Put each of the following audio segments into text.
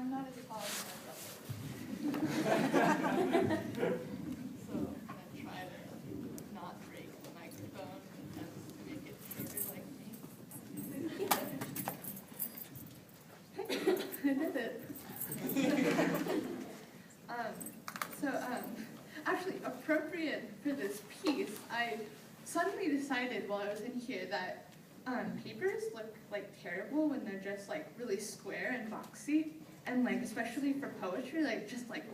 I'm not as tall as my brother. So I'm going to try to not break the microphone and make it bigger like me. I did it. Actually, appropriate for this piece, I suddenly decided while I was in here that papers look like terrible when they're just like really square and boxy, and like especially for poetry, like just like,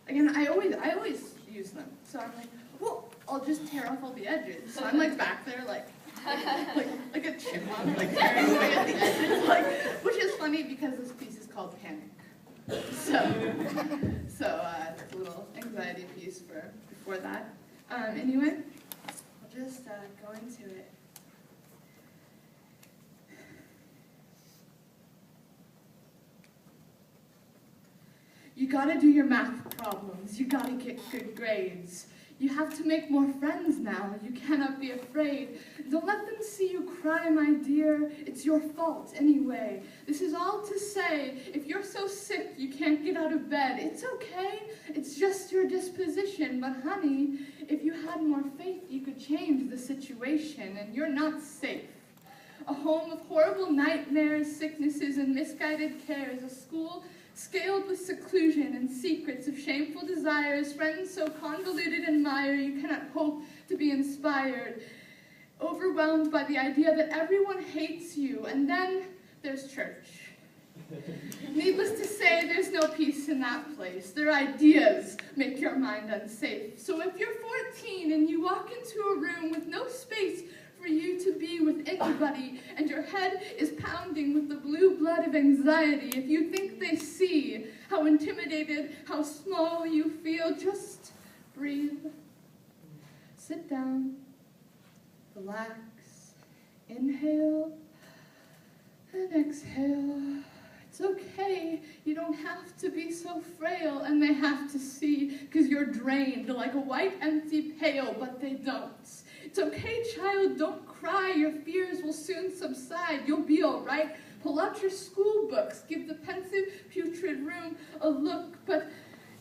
again, I always use them. So I'm like, well, I'll just tear off all the edges. So I'm like back there like a chipmunk, like tearing away at the edges, like, which is funny because this piece is called Panic. So it's a little anxiety piece before that. Anyway, I'll just go into it. You gotta do your math problems. You gotta get good grades. You have to make more friends now. You cannot be afraid. Don't let them see you cry, my dear. It's your fault anyway. This is all to say, if you're so sick you can't get out of bed, it's okay. It's just your disposition. But honey, if you had more faith, you could change the situation, and you're not safe. A home of horrible nightmares, sicknesses, and misguided cares. A school scaled with seclusion and secrets of shameful desires, friends so convoluted and mired you cannot hope to be inspired, overwhelmed by the idea that everyone hates you, and then there's church. Needless to say, there's no peace in that place. Their ideas make your mind unsafe. So if you're 14 and you walk into a room with no space for you to be with anybody, and your head is pounding with the blue blood of anxiety, if you think they see how intimidated, how small you feel, just breathe. Sit down, relax, inhale, and exhale. It's okay, you don't have to be so frail, and they have to see, because you're drained like a white empty pail, but they don't. It's okay, child, don't cry, your fears will soon subside, you'll be all right. Pull out your school books, give the pensive, putrid room a look, but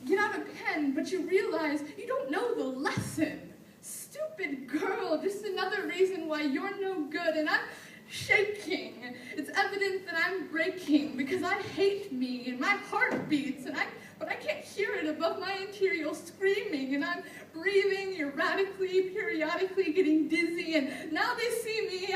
get out a pen, but you realize you don't know the lesson. Stupid girl, just another reason why you're no good, and I'm shaking. It's evident that I'm breaking because I hate me and my heart beats, but I can't hear it above my interior screaming, and I'm breathing erratically, periodically getting dizzy, and now they see me,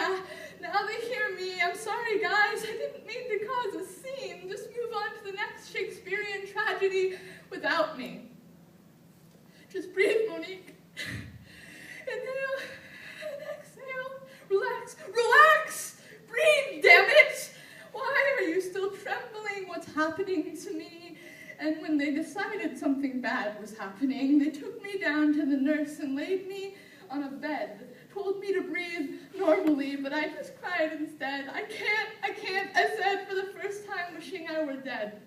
now they hear me. I'm sorry, guys, I didn't mean to cause a scene. Just move on to the next Shakespearean tragedy without me. Just breathe, Monique. Inhale and exhale. Relax, relax! Breathe, damn it! Why are you still trembling? What's happening to me? And when they decided something bad was happening, they took me down to the nurse and laid me on a bed, told me to breathe normally, but I just cried instead. I can't, I said for the first time, wishing I were dead.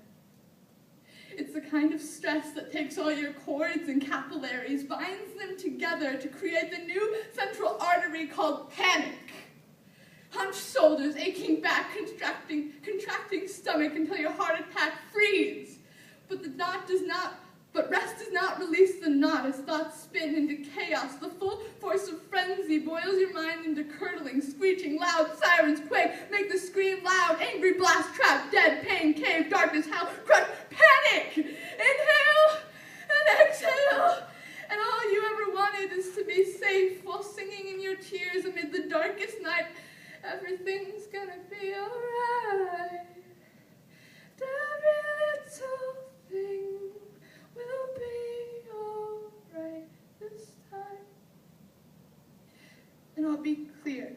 It's the kind of stress that takes all your cords and capillaries, binds them together to create the new central artery called panic. Hunched shoulders, aching back, contracting stomach until your heart attack freeze. But rest does not release the knot as thoughts spin into chaos. The full force of frenzy boils your mind into curdling, screeching, loud sirens quake, make the scream loud, angry blast, trap, dead, pain, cave, darkness, howl, crush, panic! Inhale and exhale. And all you ever wanted is to be safe while singing in your tears amid the darkest night. Everything's gonna be alright. Every little thing will be alright this time. And I'll be clear,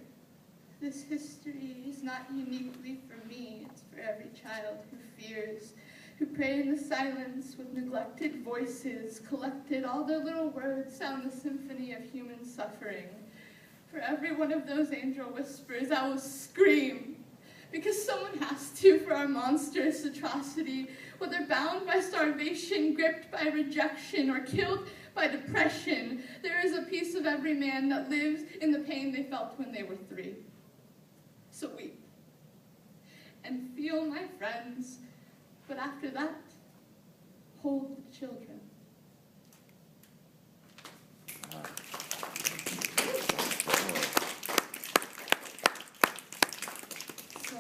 this history is not uniquely for me. It's for every child who fears, who pray in the silence with neglected voices, collected all their little words sound the symphony of human suffering. For every one of those angel whispers, I will scream, because someone has to for our monstrous atrocity, whether bound by starvation, gripped by rejection, or killed by depression. There is a piece of every man that lives in the pain they felt when they were 3. So weep and feel, my friends, But after that, hold the children. So, I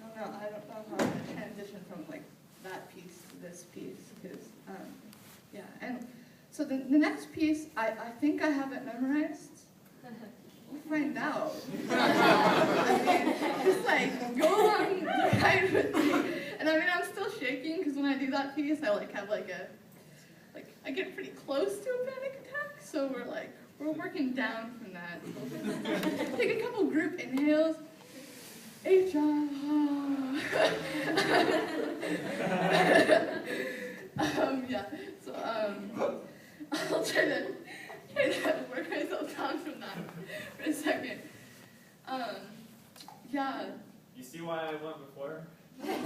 don't know how to transition from like that piece to this piece, because, yeah, and so the next piece, I think I have it memorized. We'll find out. I mean, just like, go along the ride with me. And I mean, I'm still shaking, because when I do that piece, I like have like I get pretty close to a panic attack, so we're working down from that. So take a couple group inhales. Yeah, so, I'll try to work myself down from that for a second. Yeah. You see why I went before? Get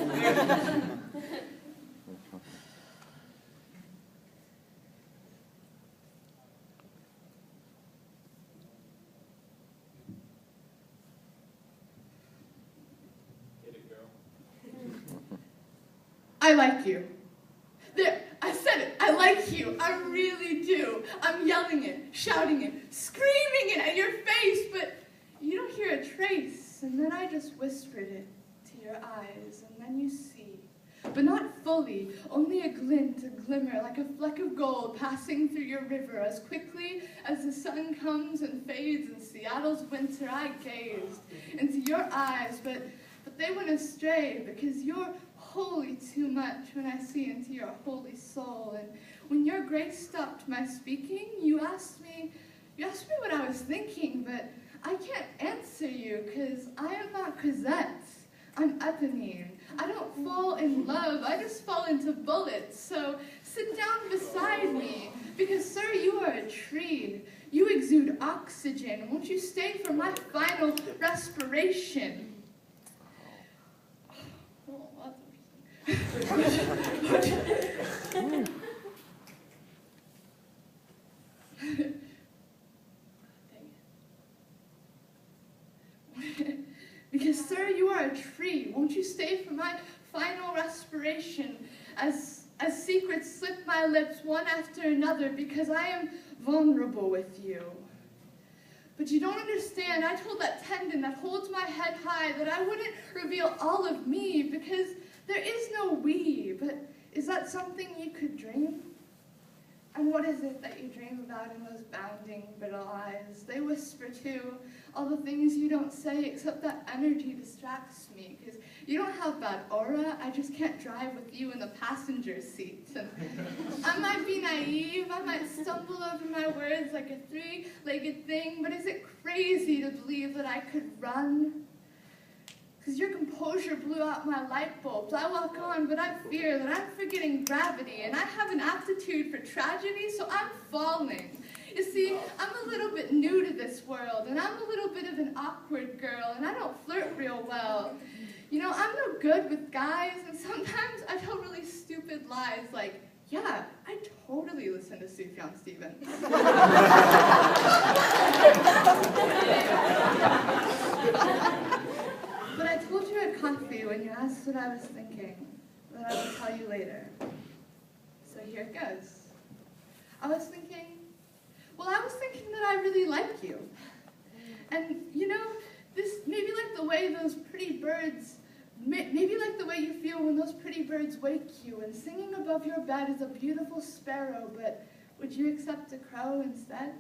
it, girl. I like you. There, I said it. I like you. I really do. I'm yelling it, shouting it, screaming it at your face, but you don't hear a trace. And then I just whispered it to your eyes, and then you see. But not fully, only a glint, a glimmer, like a fleck of gold passing through your river. As quickly as the sun comes and fades in Seattle's winter, I gazed into your eyes, but they went astray, because you're holy too much when I see into your holy soul. And when your grace stopped my speaking, you asked me what I was thinking, but I can't answer you, because I am not Cosette. I'm Eponine. I don't fall in love, I just fall into bullets. So sit down beside me, because, sir, you are a tree. You exude oxygen. Won't you stay for my final respiration? Oh, that's interesting. Because, sir, you are a tree. Won't you stay for my final respiration as secrets slip my lips one after another, because I am vulnerable with you. But you don't understand. I told that tendon that holds my head high that I wouldn't reveal all of me, because there is no we. But is that something you could dream? And what is it that you dream about in those bounding, brittle eyes? They whisper, too, all the things you don't say, except that energy distracts me, because you don't have bad aura. I just can't drive with you in the passenger seat. And I might be naive. I might stumble over my words like a three-legged thing, but is it crazy to believe that I could run? Because your composure blew out my light bulbs. I walk on, but I fear that I'm forgetting gravity, and I have an aptitude for tragedy, so I'm falling. You see, I'm a little bit new to this world, and I'm a little bit of an awkward girl, and I don't flirt real well. You know, I'm no good with guys, and sometimes I tell really stupid lies like, yeah, I totally listen to Sufjan Stevens. But I told you at coffee when you asked what I was thinking, that I would tell you later. So here it goes. I was thinking that I really like you. And, you know, this maybe like the way those pretty birds, maybe like the way you feel when those pretty birds wake you, and singing above your bed is a beautiful sparrow, but would you accept a crow instead?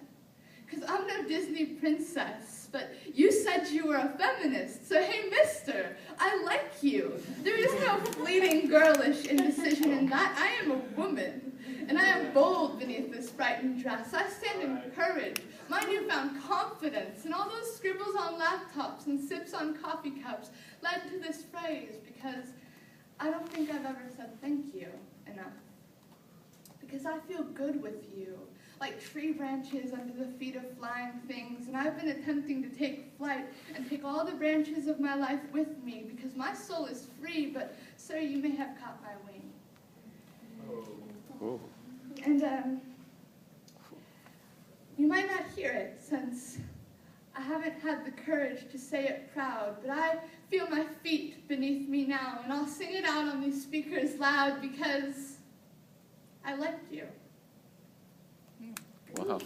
Because I'm no Disney princess, but you said you were a feminist, so hey, mister, I like you. There is no fleeting girlish indecision in that. I am a woman, and I am bold beneath this frightened dress. I stand in courage, my newfound confidence, and all those scribbles on laptops and sips on coffee cups led to this phrase, because I don't think I've ever said thank you enough. Because I feel good with you, like tree branches under the feet of flying things, and I've been attempting to take flight and take all the branches of my life with me, because my soul is free, but, sir, you may have caught my wing. Oh. And, you might not hear it, since I haven't had the courage to say it proud, but I feel my feet beneath me now, and I'll sing it out on these speakers loud because I liked you. Wow.